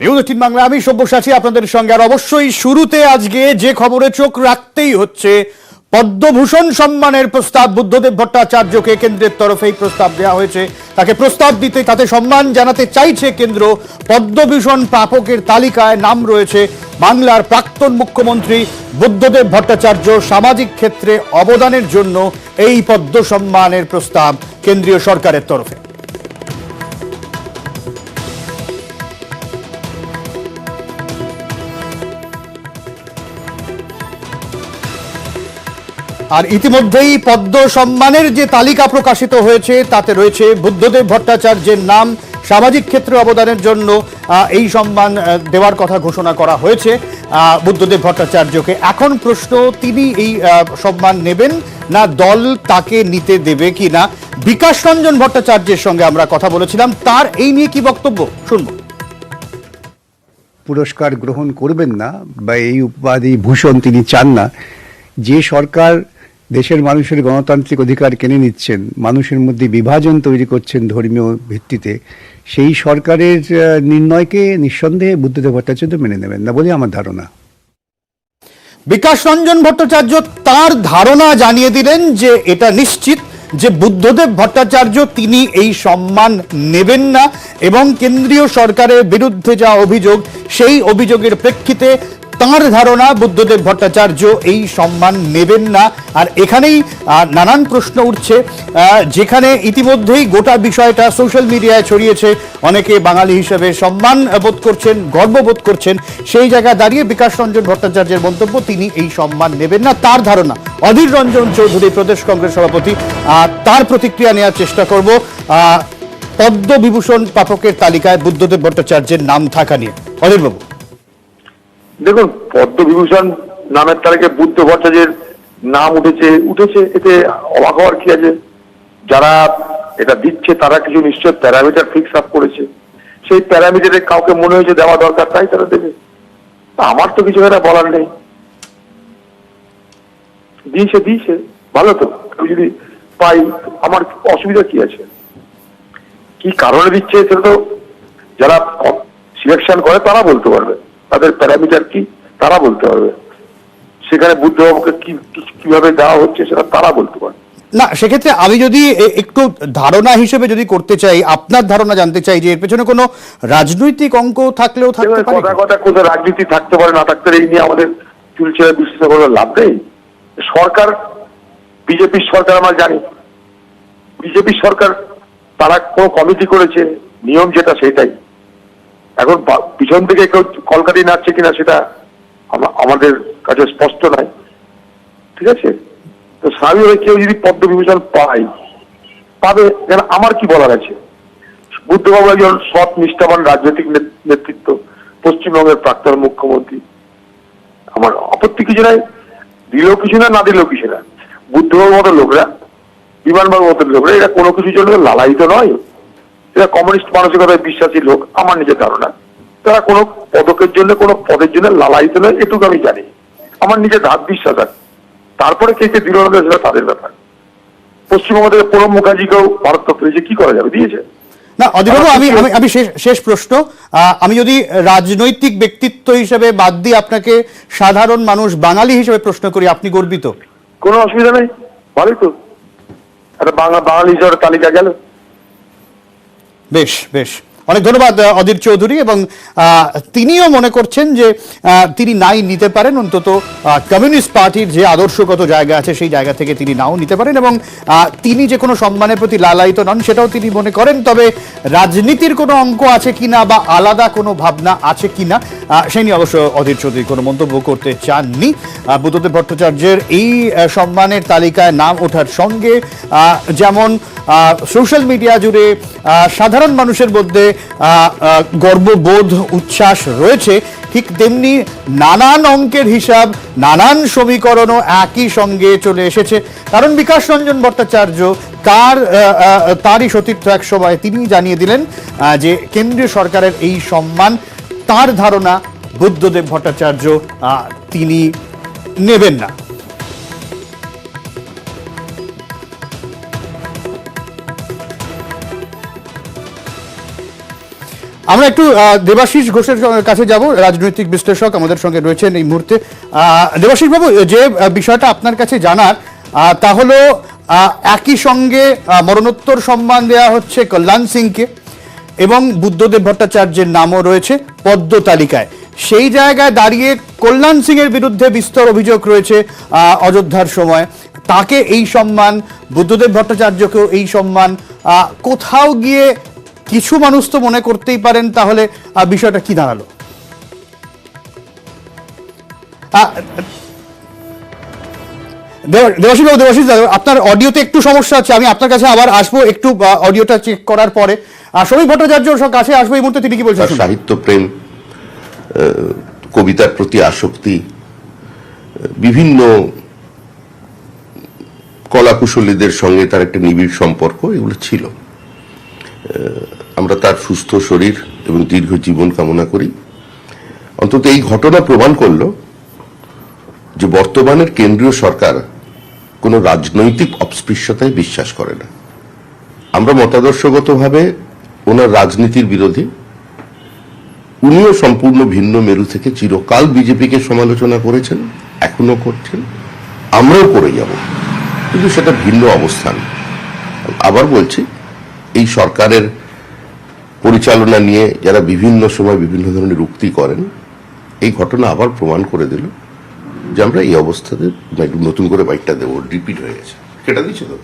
News 18 Bangla, আমি সব্যসাচী আপনাদের সঙ্গে। আর অবশ্যই শুরুতে আজকে যে খবরে চোখ রাখতেই হচ্ছে, পদ্মভূষণ সম্মানের প্রস্তাব বুদ্ধদেব ভট্টাচার্যকে কেন্দ্রের তরফেই প্রস্তাব দেওয়া হয়েছে। তাকে প্রস্তাব দিতে, তাতে সম্মান জানাতে চাইছে কেন্দ্র। পদ্মভূষণ প্রাপকের তালিকায় নাম রয়েছে বাংলার প্রাক্তন মুখ্যমন্ত্রী বুদ্ধদেব ভট্টাচার্য। সামাজিক ক্ষেত্রে অবদানের জন্য এই পদ্ম সম্মানের প্রস্তাব কেন্দ্রীয় সরকারের তরফে। আর ইতিমধ্যেই পদ্ম সম্মানের যে তালিকা প্রকাশিত হয়েছে তাতে রয়েছে বুদ্ধদেব ভট্টাচার্যের নাম। সামাজিক ক্ষেত্রে অবদানের জন্য এই সম্মান দেওয়ার কথা ঘোষণা করা হয়েছে বুদ্ধদেব ভট্টাচার্যকে। এখন প্রশ্ন, তিনি এই সম্মান নেবেন না দল তাকে নিতে দেবে কিনা। বিকাশ রঞ্জন ভট্টাচার্যের সঙ্গে আমরা কথা বলেছিলাম, তার এই নিয়ে কি বক্তব্য শুনব। পুরস্কার গ্রহণ করবেন না বা এই উপাধি ভূষণ তিনি চান না। যে সরকার দেশের মানুষের গণতান্ত্রিক অধিকার কেড়ে নিচ্ছেন, মানুষের মধ্যে বিভাজন তৈরি করছেন ধর্মীয় ভিত্তিতে, সেই সরকারের নির্ণয়কে নিঃসন্দেহে বুদ্ধদেব ভট্টাচার্য মেনে নেবেন না বলে আমার ধারণা। বিকাশ রঞ্জন ভট্টাচার্য তার ধারণা জানিয়ে দিলেন যে এটা নিশ্চিত যে বুদ্ধদেব ভট্টাচার্য তিনি এই সম্মান নেবেন না, এবং কেন্দ্রীয় সরকারের বিরুদ্ধে যা অভিযোগ, সেই অভিযোগের প্রেক্ষিতে তাঁর ধারণা বুদ্ধদেব ভট্টাচার্য এই সম্মান নেবেন না। আর এখানেই নানান প্রশ্ন উঠছে, যেখানে ইতিমধ্যেই গোটা বিষয়টা সোশ্যাল মিডিয়ায় ছড়িয়েছে। অনেকে বাঙালি হিসেবে সম্মান বোধ করছেন, গর্ববোধ করছেন। সেই জায়গায় দাঁড়িয়ে বিকাশ রঞ্জন ভট্টাচার্যের মন্তব্য, তিনি এই সম্মান নেবেন না। তার ধারণা, অধীর রঞ্জন চৌধুরী প্রদেশ কংগ্রেস সভাপতি, তার প্রতিক্রিয়া নেওয়ার চেষ্টা করব পদ্মবিভূষণ প্রাপকের তালিকায় বুদ্ধদেব ভট্টাচার্যের নাম থাকা নিয়ে। অধীরবাবু, দেখুন, পদ্মবিভূষণ নামের তালিকায় বুদ্ধ ভট্টাচার্যের নাম উঠেছে, এতে অবাক হওয়ার কি আছে? যারা এটা দিচ্ছে তারা কিছু নিশ্চয় প্যারামিটার ফিক্স আপ করেছে, সেই প্যারামিটারে কাউকে মনে হয়েছে দেওয়া দরকার, তাই তারা দেবে। আমার তো কিছু এটা বলার নেই। দিয়েছে ভালো তো, আমি যদি পাই আমার অসুবিধা কি আছে? কি কারণে দিচ্ছে সেটা তো যারা সিলেকশন করে তারা বলতে পারবে, তাদের প্যারামিটার কি তারা বলতে পারবে। সেখানে বুদ্ধবাবুকে কিভাবে দেওয়া হচ্ছে সেটা তারা বলতে পারবে না। সেক্ষেত্রে আমি যদি একটু ধারণা হিসেবে যদি করতে চাই, আপনার ধারণা জানতে চাই যে এর পেছনে কোনো রাজনৈতিক অঙ্ক থাকলেও থাকতে পারে। কথা কোথাও রাজনীতি থাকতে পারে, না থাকতে পারে, এই নিয়ে আমাদের চুলচেরা বিশ্লেষণ করার লাভ নেই। সরকার, বিজেপির সরকার, আমরা জানি বিজেপির সরকার, তারা কোনো কমিটি করেছে, নিয়ম যেটা সেটাই। এখন পিছন থেকে কেউ কলকাতি নাচছে কিনা সেটা আমাদের কাছে স্পষ্ট নয়, ঠিক আছে? তো স্বাভাবিকভাবে কেউ যদি পদ্মবিভূষণ পাবে, কেন আমার কি বলার আছে? বুদ্ধবাবু একজন সৎ নিষ্ঠাবান রাজনৈতিক নেতৃত্ব, পশ্চিমবঙ্গের প্রাক্তন মুখ্যমন্ত্রী, আমার আপত্তি কিছু নাই। দিলেও কিছু না, না দিলেও কিছু না। বুদ্ধবাবুর মতো লোকরা, বিমানবাবুর মতো লোকরা, এরা কোনো কিছুর জন্য লালায়িত নয়। এরা কমিউনিস্ট মানসিকতায় বিশ্বাসী লোক, আমার নিজের ধারণা। তারা কোনো পদকের জন্য, কোনো পদের জন্য লালায়িত নয়, এটুকু আমি জানি, আমার নিজের ধাত বিশ্বাস আছে। তারপরে কে দিল না সেটা তাদের ব্যাপার। পশ্চিমবঙ্গ থেকে প্রণব মুখার্জিকেও ভারতরত্ন দিয়েছে, কি করা যাবে? দিয়েছে না। অধীরবাবু, আমি শেষ প্রশ্ন, আমি যদি রাজনৈতিক ব্যক্তিত্ব হিসেবে বাদ দিয়ে আপনাকে সাধারণ মানুষ, বাঙালি হিসেবে প্রশ্ন করি, আপনি গর্বিত? কোনো অসুবিধা নেই, ভালোই তো। একটা বাঙালি হিসেবে তালিকা গেল। বেশ বেশ, অনেক ধন্যবাদ অধীর চৌধুরী। এবং তিনিও মনে করছেন যে তিনি নাই নিতে পারেন, অন্তত কমিউনিস্ট পার্টির যে আদর্শগত জায়গা আছে সেই জায়গা থেকে তিনি নাও নিতে পারেন, এবং তিনি যে কোনো সম্মানের প্রতি লালায়িত নন সেটাও তিনি মনে করেন। তবে রাজনীতির কোনো অঙ্ক আছে কিনা বা আলাদা কোনো ভাবনা আছে কিনা সেই নিয়ে অবশ্য অধীর চৌধুরী কোনো মন্তব্য করতে চাননি। বুদ্ধদেব ভট্টাচার্যের এই সম্মানের তালিকায় নাম ওঠার সঙ্গে যেমন সোশ্যাল মিডিয়া জুড়ে সাধারণ মানুষের মধ্যে গর্ববোধ, উচ্ছ্বাস রয়েছে, ঠিক তেমনি নানান অঙ্কের হিসাব, নানান সমীকরণও একই সঙ্গে চলে এসেছে। কারণ বিকাশ রঞ্জন ভট্টাচার্য তারই সতীর্থ এক সময় তিনি জানিয়ে দিলেন যে কেন্দ্রীয় সরকারের এই সম্মান, তার ধারণা বুদ্ধদেব ভট্টাচার্য তিনি নেবেন না। আমরা একটু দেবাশিস ঘোষের কাছে যাব, রাজনৈতিক বিশ্লেষক আমাদের সঙ্গে রয়েছেন এই মুহূর্তে। দেবাশিস বাবু, যে বিষয়টা আপনার কাছে জানার তা হলো একই সঙ্গে মরণোত্তর সম্মান দেওয়া হচ্ছে কল্যাণ সিংকে এবং বুদ্ধদেব ভট্টাচার্যের নামও রয়েছে পদ্ম তালিকায়। সেই জায়গায় দাঁড়িয়ে কল্যাণ সিং এর বিরুদ্ধে বিস্তর অভিযোগ রয়েছে অযোধ্যার সময়, তাকে এই সম্মান, বুদ্ধদেব ভট্টাচার্যকেও এই সম্মান। কোথাও গিয়ে কিছু মানুষ তো মনে করতেই পারেন তাহলে বিষয়টা কি দাঁড়ালো? দেবাশিস বাবু, দেবাশিস আপনার অডিওতে একটু সমস্যা আছে, আমি আপনার কাছে আবার আসবো একটু অডিওটা চেক করার পরে। শ্রমিক ভট্টাচার্যর কাছে আসবো এই মুহূর্তে, তিনি কি বলছেন? সাহিত্য প্রেম, কবিতার প্রতি আসক্তি, বিভিন্ন কলাকুশলীদের সঙ্গে তার একটা নিবিড় সম্পর্ক, এগুলো ছিল। আমরা তার সুস্থ শরীর এবং দীর্ঘ জীবন কামনা করি। অন্তত এই ঘটনা প্রমাণ করলো যে বর্তমানের কেন্দ্রীয় সরকার কোনো রাজনৈতিক অস্পৃশ্যতায় বিশ্বাস করে না। আমরা মতাদর্শগতভাবে ওনার রাজনীতির বিরোধী। উনিও সম্পূর্ণ ভিন্ন মেরু থেকে চিরকাল বিজেপিকে সমালোচনা করেছেন, এখনো করছেন, আমরাও করে যাব, কিন্তু সেটা ভিন্ন অবস্থান। আবার বলছি, এই সরকারের পরিচালনা নিয়ে যারা বিভিন্ন সময় বিভিন্ন ধরনের উক্তি করেন, এই ঘটনা আবার প্রমাণ করে দিল যে আমরা এই অবস্থাতে নতুন করে বাইকটা দেবো, রিপিট হয়ে গেছে। সেটা দিচ্ছে তো।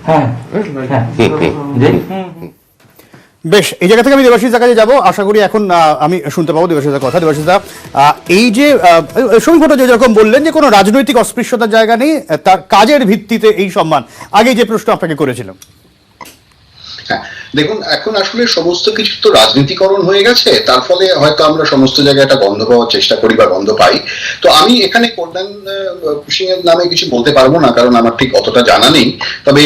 বেশ, এই জায়গা থেকে আমি দেবাশিসের কাছে যাবো, আশা করি এখন আমি শুনতে পাবো দেবাশিসের কথা। দেবাশিসদা, এই যে শ্রমিক ভট্টাচার্য যেরকম বললেন যে কোনো রাজনৈতিক অস্পৃশ্যতার জায়গা নেই, তার কাজের ভিত্তিতে এই সম্মান, আগে যে প্রশ্ন আপনাকে করেছিলাম। হ্যাঁ, দেখুন, এখন আসলে সমস্ত কিছু তো রাজনীতিকরণ হয়ে গেছে, তার ফলে হয়তো আমরা সমস্ত জায়গায় একটা গন্ধ পাওয়ার চেষ্টা করি বা গন্ধ পাই। তো আমি এখানে কল্যাণ সিং এর নামে কিছু বলতে পারবো না, কারণ আমার ঠিক অতটা জানা নেই। তবে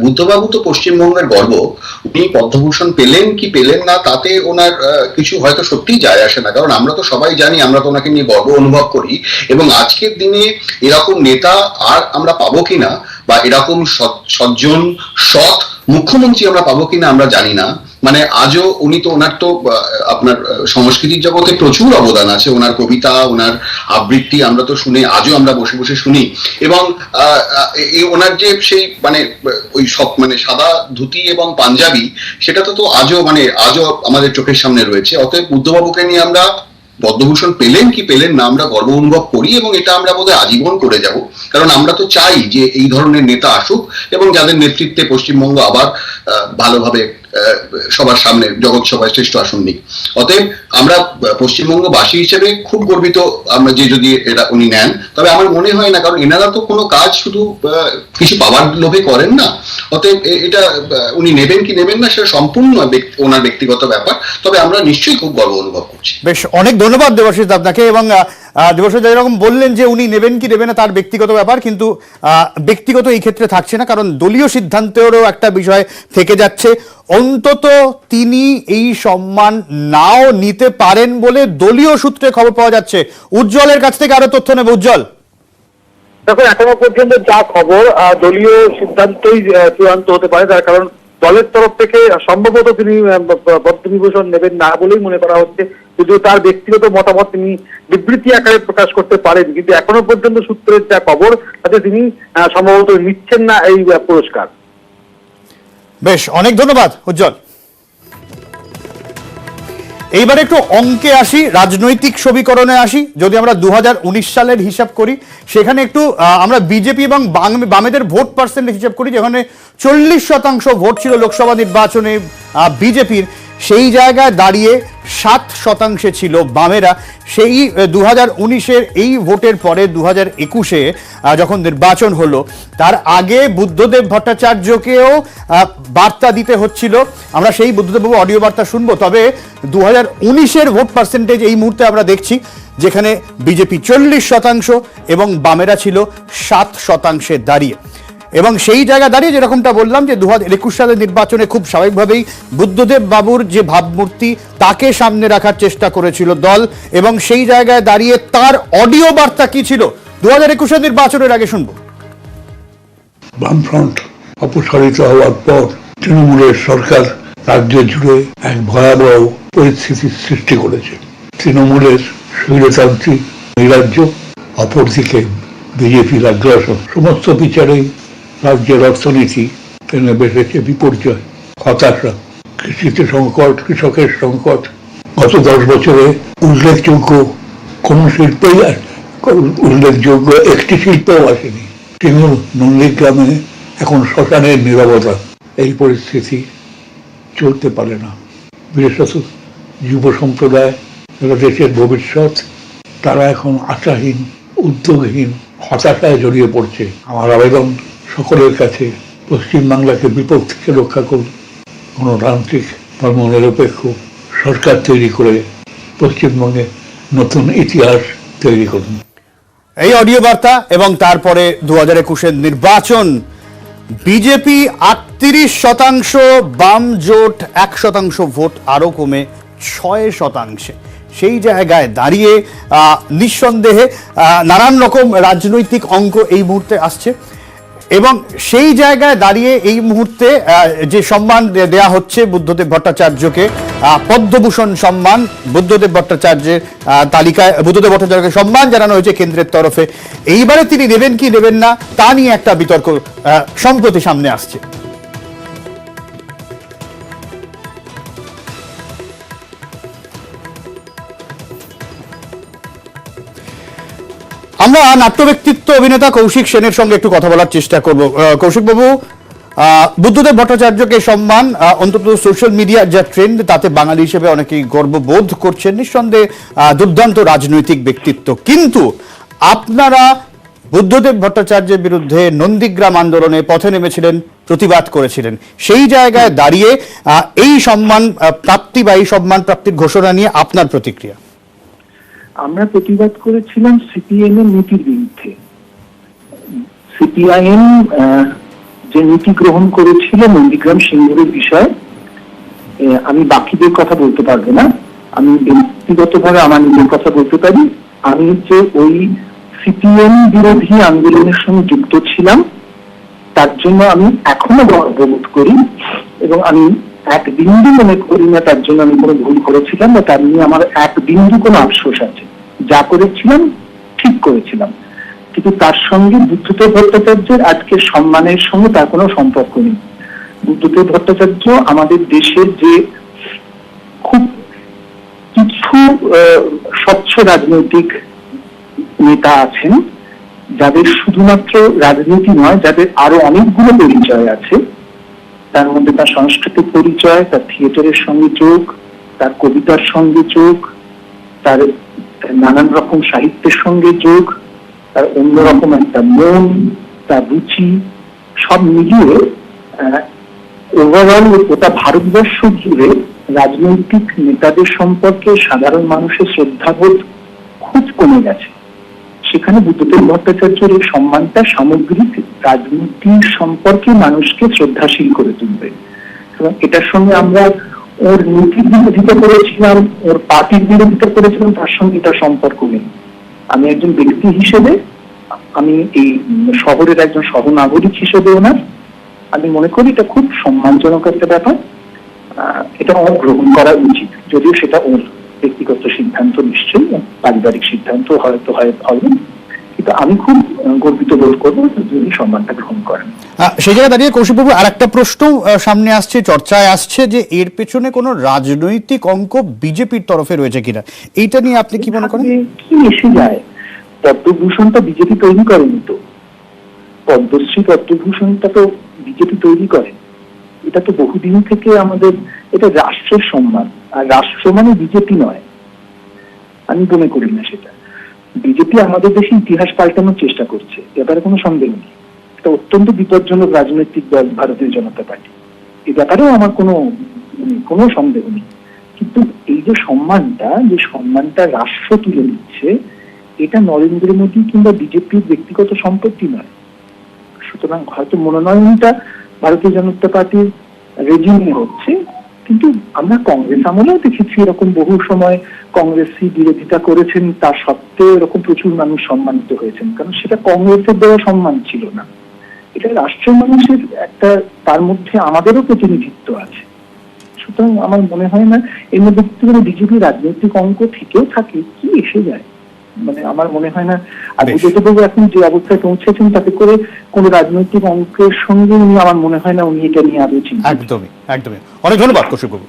বুদ্ধবাবু তো পশ্চিমবঙ্গের গর্ব। উনি পদ্মভূষণ পেলেন কি পেলেন না তাতে ওনার কিছু হয়তো সত্যিই যায় আসে না, কারণ আমরা তো সবাই জানি, আমরা তো ওনাকে নিয়ে গর্ব অনুভব করি। এবং আজকের দিনে এরকম নেতা আর আমরা পাবো কিনা, বা এরকম সজ্জন সৎ মুখ্যমন্ত্রী আমরা পাবো কিনা আমরা জানি না। মানে আজও উনি তো, ওনার তো আপনার সংস্কৃতির জগতে প্রচুর অবদান আছে। ওনার কবিতা, ওনার আবৃত্তি আমরা তো শুনে, আজও আমরা বসে বসে শুনি। এবং ওনার যে সেই মানে ওই সব মানে সাদা ধুতি এবং পাঞ্জাবি, সেটা তো আজও আজও আমাদের চোখের সামনে রয়েছে। অতএব বুদ্ধবাবুকে নিয়ে আমরা পদ্মভূষণ পেলেন কি পেলেন না আমরা গর্ব অনুভব করি, এবং এটা আমরা বোধহয় আজীবন করে যাব। কারণ আমরা তো চাই যে এই ধরনের নেতা আসুক এবং যাদের নেতৃত্বে পশ্চিমবঙ্গ আবার ভালোভাবে সবার সামনে জগৎ সভায় শ্রেষ্ঠ আসন নিক। অতএব আমরা পশ্চিমবঙ্গবাসী হিসেবে খুব গর্বিত আমরা যে যদি এটা উনি নেন। তবে আমার মনে হয় না, কারণ এনারা তো কোনো কাজ শুধু কিছু পাওয়ার লোভে করেন না। অতএব এটা উনি নেবেন কি নেবেন না সেটা সম্পূর্ণ ওনার ব্যক্তিগত ব্যাপার। তবে আমরা নিশ্চয়ই খুব গর্ব অনুভব করছি। বেশ, অনেক ধন্যবাদ দেবাশিস আপনাকে। এবং দেবাশিস যেরকম বললেন যে উনি নেবেন কি নেবেন না তার ব্যক্তিগত ব্যাপার, কিন্তু ব্যক্তিগত এই ক্ষেত্রে থাকছে না, কারণ দলীয় সিদ্ধান্তেরও একটা বিষয় থেকে যাচ্ছে। অন্তত তিনি এই সম্মান নাও নিতে পারেন বলে দলীয় সূত্রে খবর পাওয়া যাচ্ছে। উজ্জ্বলের কাছ থেকে আরো তথ্য নেব। উজ্জ্বল, দেখো, এখনো পর্যন্ত যা খবর, দলীয় সিদ্ধান্তই চূড়ান্ত হতে পারে, তার কারণ দলের তরফ থেকে সম্ভবত তিনি পদ্মবিভূষণ নেবেন না বলেই মনে করা হচ্ছে। যদিও তার ব্যক্তিগত মতামত তিনি বিবৃতি আকারে প্রকাশ করতে পারেন, কিন্তু এখনো পর্যন্ত সূত্রের যা খবর তাতে তিনি সম্ভবত নিচ্ছেন না এই পুরস্কার। বেশ, অনেক ধন্যবাদ উজ্জ্বল। এইবার একটু অঙ্কে আসি, রাজনৈতিক সমীকরণে আসি। যদি আমরা 2019 সালের হিসাব করি, সেখানে একটু আমরা বিজেপি এবং বামেদের ভোট পার্সেন্টেজ হিসাব করি, যেখানে 40% ভোট ছিল লোকসভা নির্বাচনে বিজেপির, সেই জায়গায় দাঁড়িয়ে 7% ছিল বামেরা। সেই 2019-এর এই ভোটের পরে 2021-এ যখন নির্বাচন হলো, তার আগে বুদ্ধদেব ভট্টাচার্যকেও বার্তা দিতে হচ্ছিল। আমরা সেই বুদ্ধদেববাবু অডিও বার্তা শুনবো। তবে 2019-এর ভোট পার্সেন্টেজ এই মুহূর্তে আমরা দেখছি, যেখানে বিজেপি 40% এবং বামেরা ছিল 7% দাঁড়িয়ে। এবং সেই জায়গা দাঁড়িয়ে যেরকমটা বললাম যে 2021 সালের নির্বাচনে খুব স্বাভাবিকভাবেই বুদ্ধদেব বাবুর যে ভাবমূর্তি, তাকে সামনে রাখার চেষ্টা করেছিল দল। এবং সেই জায়গায় দাঁড়িয়ে তার অডিও বার্তা কি ছিল 2021 নির্বাচনের আগে শুনবো। বামফ্রন্ট অপসারিত হওয়ার পর তৃণমূলের সরকার রাজ্য জুড়ে এক ভয়াবহ পরিস্থিতির সৃষ্টি করেছে। তৃণমূলের স্বৈরতান্ত্রিক নৈরাজ্য, অপরদিকে বিজেপির আগ্রাসন, সমস্ত বিচারেই রাজ্যের অর্থনীতি টেনে বেড়েছে বিপর্যয়, হতাশা, কৃষিতে সংকট, কৃষকের সংকট। গত 10 বছরে উল্লেখযোগ্য কোন শিল্পই উল্লেখযোগ্য একটি শিল্পও আসেনি। তৃণমূল নন্দীগ্রামে এখন শ্মশানের নীরবতা। এই পরিস্থিতি চলতে পারে না। বিশেষত যুব সম্প্রদায়, যারা দেশের ভবিষ্যৎ, তারা এখন আশাহীন, উদ্যোগহীন, হতাশায় জড়িয়ে পড়ছে। আমার আবেদন সকলের কাছে, পশ্চিমবাংলাকে বিপদ থেকে রক্ষা করুন, গণতান্ত্রিক ধর্মনিরপেক্ষ সরকার তৈরি করে পশ্চিমবঙ্গে নতুন ইতিহাস তৈরি করুন। এই অডিও বার্তা এবং তারপরে 2021-এর নির্বাচন, বিজেপি 38%, বাম জোট 1% ভোট আরো কমে 6%। সেই জায়গায় দাঁড়িয়ে নিঃসন্দেহে নানান রকম রাজনৈতিক অঙ্ক এই মুহূর্তে আসছে এবং সেই জায়গায় দাঁড়িয়ে এই মুহূর্তে যে সম্মান দেয়া হচ্ছে বুদ্ধদেব ভট্টাচার্যকে, পদ্মভূষণ সম্মান বুদ্ধদেব ভট্টাচার্যের তালিকায় বুদ্ধদেব ভট্টাচার্যকে সম্মান জানানো হয়েছে কেন্দ্রের তরফে। এইবারে তিনি নেবেন কি নেবেন না তা নিয়ে একটা বিতর্ক সম্প্রতি সামনে আসছে। আমরা নাট্য ব্যক্তিত্ব অভিনেতা কৌশিক সেনের সঙ্গে একটু কথা বলার চেষ্টা করব। কৌশিক বাবু, বুদ্ধদেব ভট্টাচার্যকে সম্মান, অন্তত সোশ্যাল মিডিয়ার যা ট্রেন্ড, তাতে বাঙালি হিসেবে অনেকেই গর্ববোধ করছেন। নিঃসন্দেহে দুর্দান্ত রাজনৈতিক ব্যক্তিত্ব, কিন্তু আপনারা বুদ্ধদেব ভট্টাচার্যের বিরুদ্ধে নন্দীগ্রাম আন্দোলনে পথে নেমেছিলেন, প্রতিবাদ করেছিলেন। সেই জায়গায় দাঁড়িয়ে এই সম্মান প্রাপ্তি বা এই সম্মান প্রাপ্তির ঘোষণা নিয়ে আপনার প্রতিক্রিয়া? আমরা প্রতিবাদ করেছিলাম সিপিএম এর নীতির বিরুদ্ধে। সিপিআইএম যে নীতি গ্রহণ করেছিল নন্দীগ্রাম সিঙ্গুরের বিষয়ে, আমি বাকিদের কথা বলতে পারবো না, আমি ব্যক্তিগতভাবে আমার নিজের কথা বলতে পারি। আমি যে ওই সিপিএম বিরোধী আন্দোলনের সঙ্গে যুক্ত ছিলাম, তার জন্য আমি এখনো গর্ববোধ করি এবং আমি এক বিন্দু মনে করি না তার জন্য আমি কোনো ভুল করেছিলাম বা তার নিয়ে আমার এক বিন্দু কোনো আফসোস আছে। যা করেছিলাম ঠিক করেছিলাম, কিন্তু তার সঙ্গে বুদ্ধদেব ভট্টাচার্যের আজকের সম্মানের সঙ্গে তার কোনো সম্পর্ক নেই। বুদ্ধদেব ভট্টাচার্য আমাদের দেশের যে খুব কিছু স্বচ্ছ রাজনৈতিক নেতা আছেন, যাদের শুধুমাত্র রাজনীতি নয়, যাদের আরো অনেকগুলো পরিচয় আছে, তার মধ্যে তার সাংস্কৃতিক পরিচয়, তার থিয়েটারের সঙ্গে যোগ, তার কবিতার সঙ্গে যোগ, তার নানান রকম সাহিত্যের সঙ্গে যোগ, তার অন্যরকম একটা মন, তার রুচি, সব মিলিয়ে ওভারঅল গোটা ভারতবর্ষ জুড়ে রাজনৈতিক নেতাদের সম্পর্কে সাধারণ মানুষের শ্রদ্ধাবোধ খুব কমে গেছে। সেখানে বুদ্ধদেব ভট্টাচার্যের এই সম্মানটা সামগ্রিক রাজনীতির সম্পর্কে মানুষকে শ্রদ্ধাশীল করে তুলবে এবং এটার সঙ্গে আমরা ওর নীতির বিরোধিতা করেছিলাম, ওর পার্টির বিরোধিতা করেছিলাম, তার সঙ্গে এটা সম্পর্ক নেই। আমি একজন ব্যক্তি হিসেবে, আমি এই শহরের একজন সহনাগরিক হিসেবে ওনার, আমি মনে করি এটা খুব সম্মানজনক একটা ব্যাপার। এটা ওর গ্রহণ করা উচিত, যদিও সেটা ওর ব্যক্তিগত সিদ্ধান্ত, নিশ্চয়ই পারিবারিক সিদ্ধান্ত হয়তো হবে, কিন্তু আমি খুব গর্বিত বোধ করবো যদি সম্মানটা গ্রহণ করেন। সেই জায়গায় দাঁড়িয়ে কৌশিকবাবু আর একটা প্রশ্ন সামনে আসছে, চর্চায় আসছে যে এর পেছনে কোনো রাজনৈতিক অঙ্ক বিজেপির তরফে রয়েছে কিনা, এইটা নিয়ে আপনি কি মনে করেন? কি এসে যায়, পদ্মভূষণটা বিজেপি তৈরি করেনি তো, পদ্মশ্রী পদ্মভূষণটা তো বিজেপি তৈরি করে। এটা তো বহুদিন থেকে আমাদের, এটা রাষ্ট্রের সম্মান, আর রাষ্ট্র মানে বিজেপি নয়, আমি মনে করি না সেটা। বিজেপি আমাদের দেশে ইতিহাস পাল্টানোর চেষ্টা করছে, ব্যাপারে কোনো সন্দেহ নেই। এটা অত্যন্ত বিপজ্জনক রাজনৈতিক দল ভারতীয় জনতা পার্টি, এই ব্যাপারেও আমার কোনো সন্দেহ নেই। কিন্তু এই যে সম্মানটা রাষ্ট্র তুলে দিচ্ছে, এটা নরেন্দ্র মোদী কিংবা বিজেপির ব্যক্তিগত সম্পত্তি নয়। সুতরাং হয়তো মনোনয়নটা ভারতীয় জনতা পার্টির রেজিমে হচ্ছে, কিন্তু আমরা কংগ্রেস আমলেও দেখেছি এরকম বহু সময় কংগ্রেসই বিরোধিতা করেছেন, তা সত্ত্বেও এরকম প্রচুর মানুষ সম্মানিত হয়েছেন, কারণ সেটা কংগ্রেসের দেওয়া সম্মান ছিল না, এটা রাষ্ট্রের মানুষের একটা, তার মধ্যে আমাদেরও প্রতিনিধিত্ব আছে। সুতরাং আমার মনে হয় না এর মধ্যে কোনো বিজেপি রাজনৈতিক অঙ্ক থেকেও থাকে, কি এসে যায়, মানে আমার মনে হয় না। আর বেশ। বিজেপিবাবু এখন যে অবস্থায় পৌঁছেছেন তাতে করে কোনো রাজনৈতিক অঙ্কের সঙ্গে উনি, আমার মনে হয় না উনি এটা নিয়ে আলোচনা। একদমই একদমই। অনেক ধন্যবাদ কৌশিকবাবু।